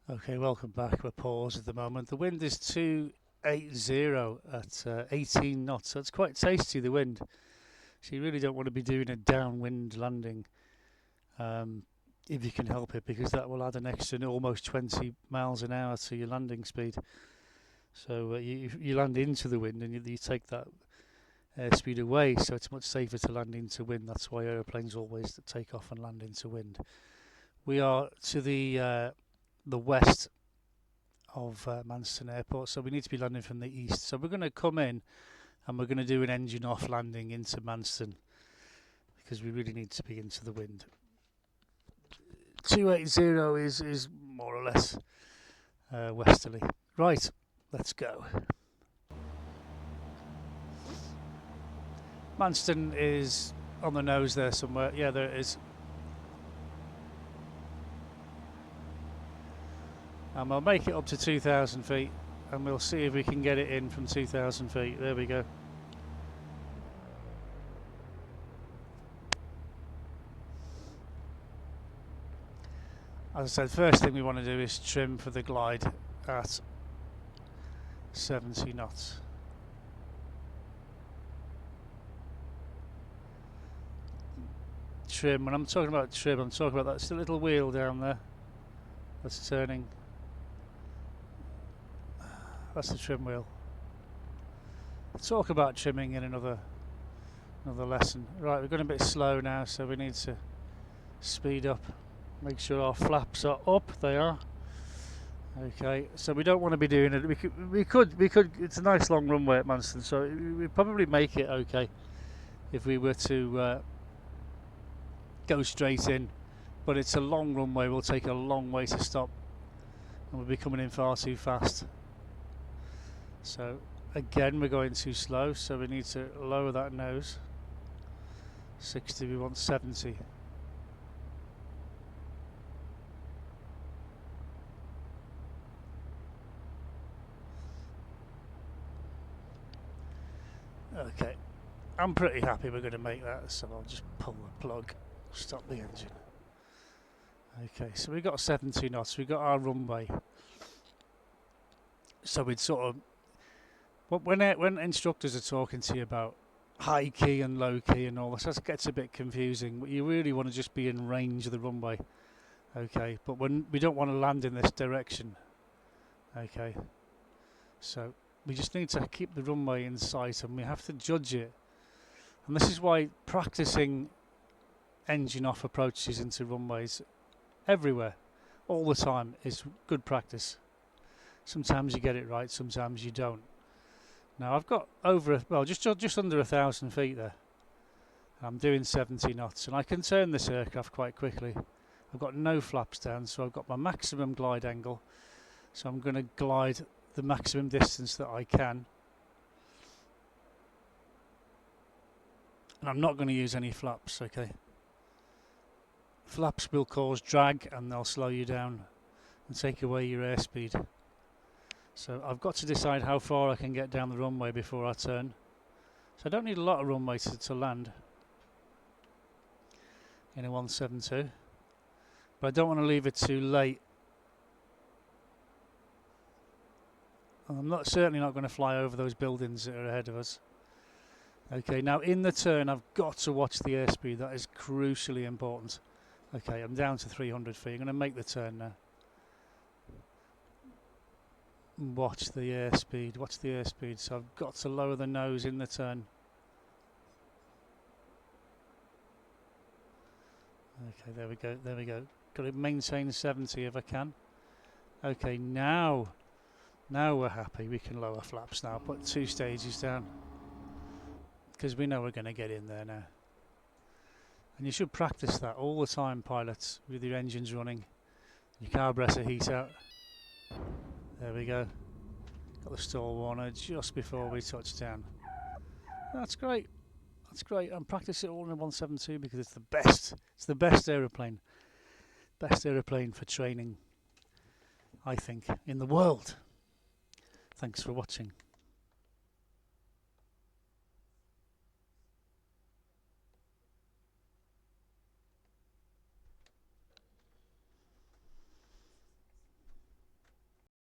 Okay, welcome back. We're paused at the moment. The wind is 280 at 18 knots, so it's quite tasty, the wind. So you really don't want to be doing a downwind landing if you can help it, because that will add an extra almost 20 miles an hour to your landing speed. So you land into the wind and you take that airspeed away, so it's much safer to land into wind. That's why aeroplanes always take off and land into wind. We are to the west of Manston Airport, so we need to be landing from the east. So we're going to come in and we're going to do an engine off landing into Manston because we really need to be into the wind. 280 is more or less westerly. Right, let's go. Manston is on the nose there somewhere. Yeah, there it is. And we'll make it up to 2,000 feet and we'll see if we can get it in from 2,000 feet. There we go. As I said, first thing we want to do is trim for the glide at 70 knots. Trim, when I'm talking about trim, I'm talking about that little wheel down there that's turning. That's the trim wheel. We'll talk about trimming in another lesson. Right, we're going a bit slow now, so we need to speed up. Make sure our flaps are up. They are. Okay, so we don't want to be doing it. We could. It's a nice long runway at Manston, so we'd probably make it okay if we were to go straight in. But it's a long runway. We'll take a long way to stop, and we'll be coming in far too fast. So again, we're going too slow, so we need to lower that nose. 60, we want 70. Okay, I'm pretty happy we're going to make that, so I'll just pull the plug, stop the engine. Okay, so we got 70 knots, we got our runway. So we'd sort of, when instructors are talking to you about high key and low key and all this, that gets a bit confusing. You really want to just be in range of the runway, okay? But when we don't want to land in this direction, okay? So we just need to keep the runway in sight, and we have to judge it. And this is why practicing engine off approaches into runways everywhere, all the time, is good practice. Sometimes you get it right, sometimes you don't. Now I've got just under 1,000 feet there. I'm doing 70 knots, and I can turn this aircraft quite quickly. I've got no flaps down, so I've got my maximum glide angle. So I'm going to glide the maximum distance that I can. And I'm not going to use any flaps, okay? Flaps will cause drag and they'll slow you down and take away your airspeed. So I've got to decide how far I can get down the runway before I turn. So I don't need a lot of runway to land in a 172, but I don't want to leave it too late. I'm certainly not going to fly over those buildings that are ahead of us. Okay, now in the turn I've got to watch the airspeed. That is crucially important. Okay, I'm down to 300 feet. I'm going to make the turn now. Watch the airspeed, watch the airspeed. So I've got to lower the nose in the turn. Okay, there we go, there we go. Got to maintain 70 if I can. Okay, now we're happy. We can lower flaps now. Put 2 stages down, because we know we're going to get in there now. And you should practice that all the time, pilots, with your engines running, your carburetor heat out. There we go. Got the stall warner just before we touch down. That's great. That's great. I'm practicing it all in a 172 because it's the best. It's the best aeroplane. Best aeroplane for training, I think, in the world. Thanks for watching.